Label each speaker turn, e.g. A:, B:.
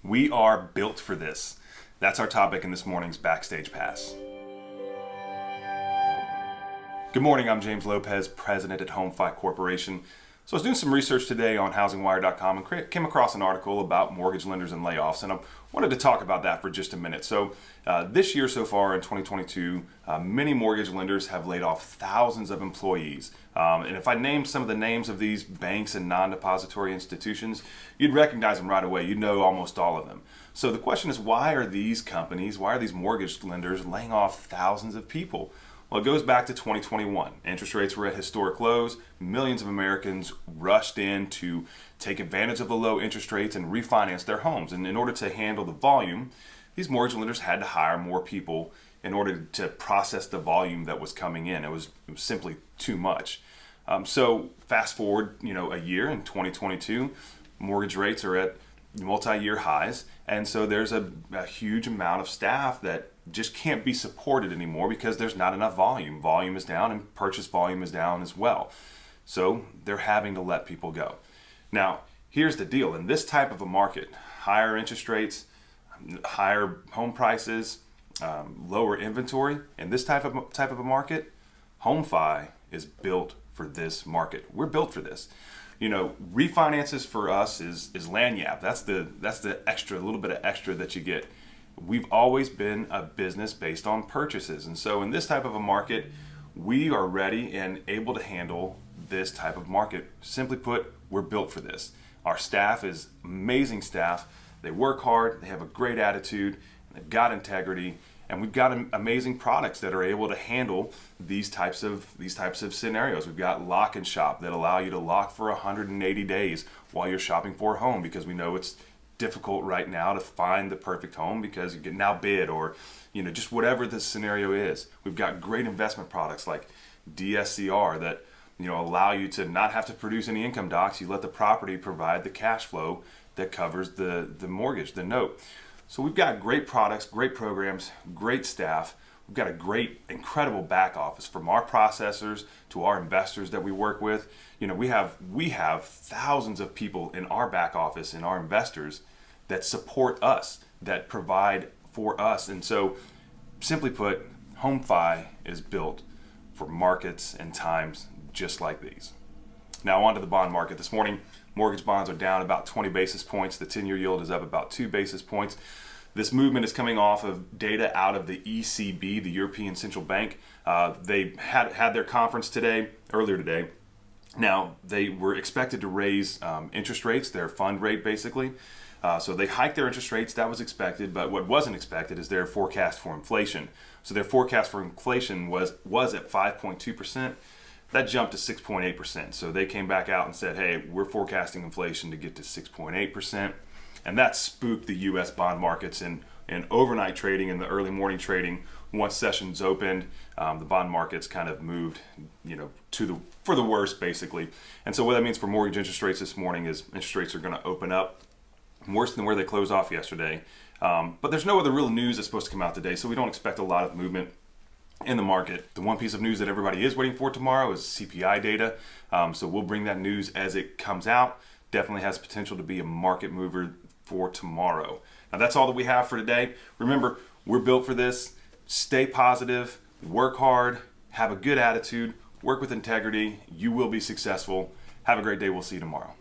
A: We are built for this. That's our topic in this morning's Backstage Pass. Good morning, I'm James Lopez, president at HomeFi Corporation. So I was doing some research today on housingwire.com and came across an article about mortgage lenders and layoffs, and I wanted to talk about that for just a minute. So this year so far in 2022, many mortgage lenders have laid off thousands of employees. And if I named some of the names of these banks and non-depository institutions, you'd recognize them right away. You'd know almost all of them. So the question is, why are these mortgage lenders laying off thousands of people? Well, it goes back to 2021. Interest rates were at historic lows. Millions of Americans rushed in to take advantage of the low interest rates and refinance their homes. And in order to handle the volume, these mortgage lenders had to hire more people in order to process the volume that was coming in. It was simply too much. So fast forward, a year in 2022, mortgage rates are at multi-year highs. And so there's a huge amount of staff that just can't be supported anymore because there's not enough volume. Volume is down and purchase volume is down as well. So they're having to let people go. Now, here's the deal. In this type of a market, higher interest rates, higher home prices, lower inventory, in this type of a market, HomeFi is built for this market. We're built for this. Refinances for us is lagniappe. That's the extra, a little bit of extra that you get. We've always been a business based on purchases. And so in this type of a market, we are ready and able to handle this type of market. Simply put, we're built for this. Our staff is amazing staff. They work hard, they have a great attitude, they've got integrity, and we've got amazing products that are able to handle these types of scenarios. We've got lock and shop that allow you to lock for 180 days while you're shopping for a home, because we know it's difficult right now to find the perfect home because you can outbid or just whatever the scenario is. We've got great investment products like DSCR that allow you to not have to produce any income docs. You let the property provide the cash flow that covers the mortgage, the note. So we've got great products, great programs, great staff. We've got a great, incredible back office, from our processors to our investors that we work with. We have thousands of people in our back office and our investors that support us, that provide for us. And so, simply put, HomeFi is built for markets and times just like these. Now on to the bond market. This morning, mortgage bonds are down about 20 basis points. The 10-year yield is up about 2 basis points. This movement is coming off of data out of the ECB, the European Central Bank. They had their conference earlier today. Now, they were expected to raise interest rates, their fund rate basically. So they hiked their interest rates, that was expected, but what wasn't expected is their forecast for inflation. So their forecast for inflation was at 5.2%. That jumped to 6.8%. So they came back out and said, hey, we're forecasting inflation to get to 6.8%. And that spooked the U.S. bond markets in overnight trading and the early morning trading. Once sessions opened, the bond markets kind of moved, for the worst basically. And so what that means for mortgage interest rates this morning is interest rates are going to open up worse than where they closed off yesterday. But there's no other real news that's supposed to come out today, so we don't expect a lot of movement in the market. The one piece of news that everybody is waiting for tomorrow is CPI data. So we'll bring that news as it comes out. Definitely has potential to be a market mover for tomorrow. Now that's all that we have for today. Remember, we're built for this. Stay positive, work hard, have a good attitude, work with integrity. You will be successful. Have a great day. We'll see you tomorrow.